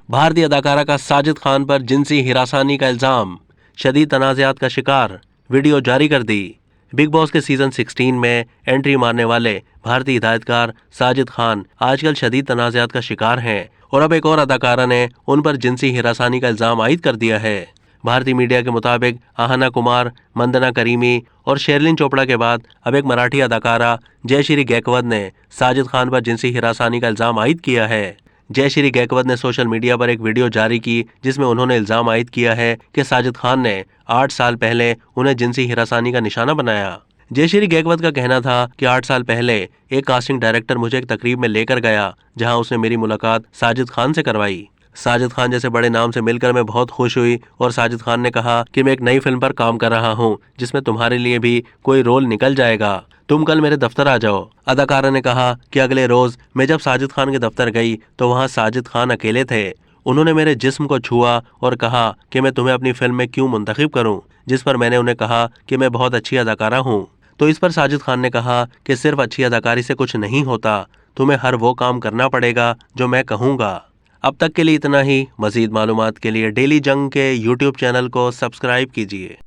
भारतीय अदाकारा का साजिद खान पर जिनसी हिरासानी का इल्जाम, शदीद तनाज़ात का शिकार, वीडियो जारी कर दी। बिग बॉस के सीजन 16 में एंट्री मारने वाले भारतीय हिदायतकार साजिद खान आजकल शदीद तनाज़ात का शिकार हैं और अब एक और अदाकारा ने उन पर जिनसी हिरासानी का इल्जाम आयद कर दिया है। भारतीय मीडिया के मुताबिक आहना कुमार, मंदना करीमी और शेरलिन चोपड़ा के बाद अब एक मराठी अदाकारा जयश्री गैकवाद ने साजिद खान पर जिनसी हिरासानी का इल्जाम आयद किया है। जयश्री गैकवाद ने सोशल मीडिया पर एक वीडियो जारी की जिसमें उन्होंने इल्जाम आयद किया है कि साजिद खान ने 8 साल पहले उन्हें जिनसी हिरासानी का निशाना बनाया। जयश्री गैकवाद का कहना था कि 8 साल पहले एक कास्टिंग डायरेक्टर मुझे एक तकरीब में लेकर गया जहां उसने मेरी मुलाकात साजिद खान से करवाई। साजिद खान जैसे बड़े नाम से मिलकर मैं बहुत खुश हुई और साजिद खान ने कहा कि मैं एक नई फिल्म पर काम कर रहा हूं जिसमें तुम्हारे लिए भी कोई रोल निकल जाएगा, तुम कल मेरे दफ्तर आ जाओ। अदाकारा ने कहा कि अगले रोज मैं जब साजिद खान के दफ्तर गई तो वहां साजिद खान अकेले थे। उन्होंने मेरे जिस्म को छुआ और कहा कि मैं तुम्हें अपनी फिल्म में क्यों मुंतखब करूं, जिस पर मैंने उन्हें कहा कि मैं बहुत अच्छी अदाकारा हूं। तो इस पर साजिद खान ने कहा कि सिर्फ अच्छी अदाकारी से कुछ नहीं होता, तुम्हें हर वो काम करना पड़ेगा जो मैं कहूँगा। अब तक के लिए इतना ही। मजीद मालूमात के लिए डेली जंग के YouTube चैनल को सब्सक्राइब कीजिए।